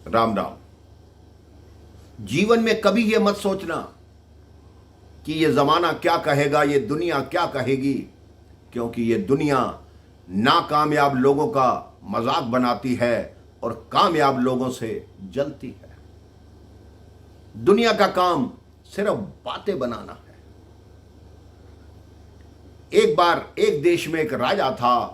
राम राम। जीवन में कभी ये मत सोचना कि ये जमाना क्या कहेगा, ये दुनिया क्या कहेगी, क्योंकि ये दुनिया नाकामयाब लोगों का मजाक बनाती है और कामयाब लोगों से जलती है। दुनिया का काम सिर्फ बातें बनाना है। एक बार एक देश में एक राजा था।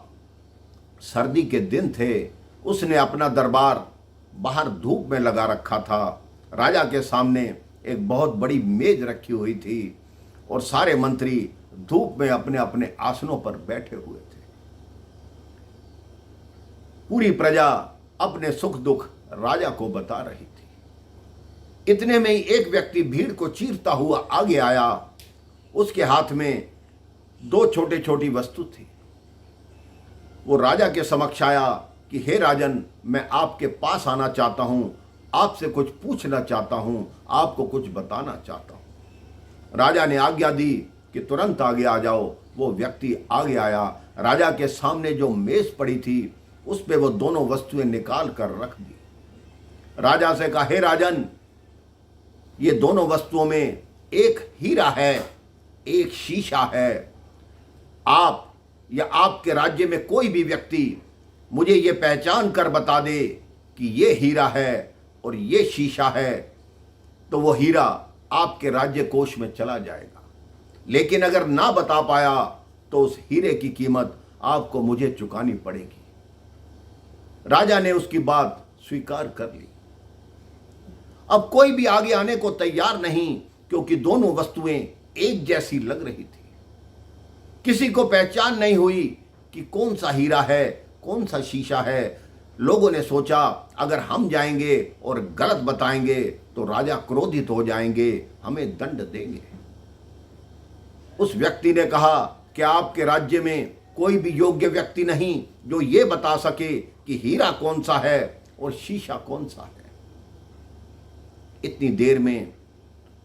सर्दी के दिन थे। उसने अपना दरबार बाहर धूप में लगा रखा था। राजा के सामने एक बहुत बड़ी मेज रखी हुई थी और सारे मंत्री धूप में अपने अपने आसनों पर बैठे हुए थे। पूरी प्रजा अपने सुख दुख राजा को बता रही थी। इतने में ही एक व्यक्ति भीड़ को चीरता हुआ आगे आया। उसके हाथ में दो छोटी छोटी वस्तु थी। वो राजा के समक्ष आया कि हे राजन, मैं आपके पास आना चाहता हूं, आपसे कुछ पूछना चाहता हूं, आपको कुछ बताना चाहता हूं। राजा ने आज्ञा दी कि तुरंत आगे आ जाओ। वो व्यक्ति आगे आया। राजा के सामने जो मेज पड़ी थी उस पे वो दोनों वस्तुएं निकाल कर रख दी। राजा से कहा, हे राजन, ये दोनों वस्तुओं में एक हीरा है, एक शीशा है। आप या आपके राज्य में कोई भी व्यक्ति मुझे ये पहचान कर बता दे कि ये हीरा है और ये शीशा है, तो वो हीरा आपके राज्य कोष में चला जाएगा। लेकिन अगर ना बता पाया तो उस हीरे की कीमत आपको मुझे चुकानी पड़ेगी। राजा ने उसकी बात स्वीकार कर ली। अब कोई भी आगे आने को तैयार नहीं, क्योंकि दोनों वस्तुएं एक जैसी लग रही थी। किसी को पहचान नहीं हुई कि कौन सा हीरा है, कौन सा शीशा है। लोगों ने सोचा अगर हम जाएंगे और गलत बताएंगे तो राजा क्रोधित हो जाएंगे, हमें दंड देंगे। उस व्यक्ति ने कहा कि आपके राज्य में कोई भी योग्य व्यक्ति नहीं जो ये बता सके कि हीरा कौन सा है और शीशा कौन सा है। इतनी देर में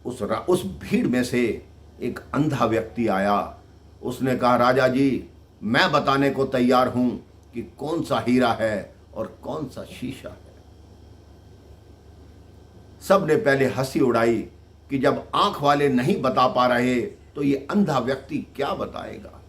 उस भीड़ में से एक अंधा व्यक्ति आया। उसने कहा, राजा जी, मैं बताने को तैयार हूं कि कौन सा हीरा है और कौन सा शीशा है। सबने पहले हंसी उड़ाई कि जब आंख वाले नहीं बता पा रहे तो ये अंधा व्यक्ति क्या बताएगा।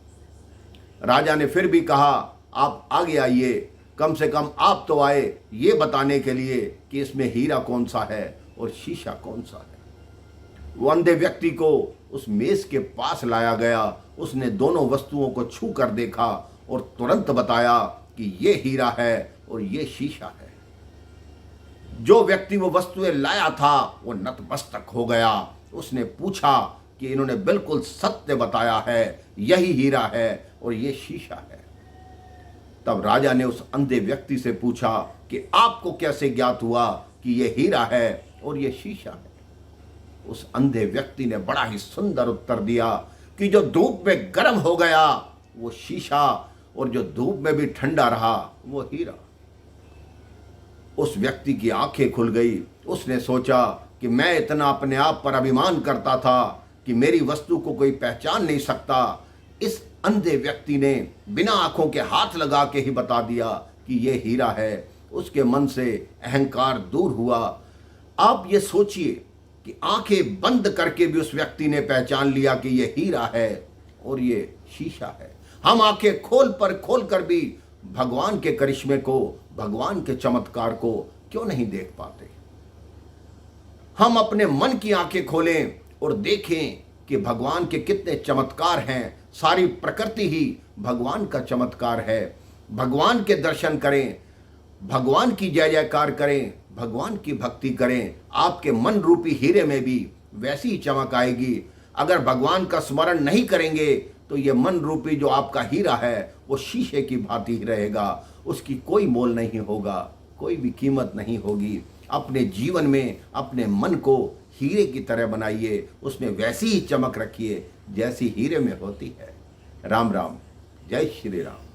राजा ने फिर भी कहा, आप आगे आइए, कम से कम आप तो आए ये बताने के लिए कि इसमें हीरा कौन सा है और शीशा कौन सा है। वो अंधे व्यक्ति को उस मेज के पास लाया गया। उसने दोनों वस्तुओं को छू कर देखा और तुरंत बताया कि ये हीरा है और ये शीशा है। जो व्यक्ति वो वस्तुएं लाया था वो नतमस्तक हो गया। उसने पूछा कि इन्होंने बिल्कुल सत्य बताया है, यही हीरा है और ये शीशा है। तब राजा ने उस अंधे व्यक्ति से पूछा कि आपको कैसे ज्ञात हुआ कि ये हीरा है और ये शीशा है। उस अंधे व्यक्ति ने बड़ा ही सुंदर उत्तर दिया कि जो धूप में गर्म हो गया वो शीशा और जो धूप में भी ठंडा रहा वो हीरा। उस व्यक्ति की आंखें खुल गई। उसने सोचा कि मैं इतना अपने आप पर अभिमान करता था कि मेरी वस्तु को कोई पहचान नहीं सकता। इस अंधे व्यक्ति ने बिना आंखों के हाथ लगा के ही बता दिया कि ये हीरा है। उसके मन से अहंकार दूर हुआ। आप ये सोचिए कि आंखें बंद करके भी उस व्यक्ति ने पहचान लिया कि ये हीरा है और ये शीशा है। हम आंखें खोल कर भी भगवान के करिश्मे को, भगवान के चमत्कार को क्यों नहीं देख पाते। हम अपने मन की आंखें खोलें और देखें कि भगवान के कितने चमत्कार हैं। सारी प्रकृति ही भगवान का चमत्कार है। भगवान के दर्शन करें, भगवान की जय जयकार करें, भगवान की भक्ति करें। आपके मन रूपी हीरे में भी वैसी ही चमक आएगी। अगर भगवान का स्मरण नहीं करेंगे तो ये मन रूपी जो आपका हीरा है वो शीशे की भांति ही रहेगा। उसकी कोई मोल नहीं होगा, कोई भी कीमत नहीं होगी। अपने जीवन में अपने मन को हीरे की तरह बनाइए, उसमें वैसी ही चमक रखिए जैसी हीरे में होती है। राम राम, जय श्री राम।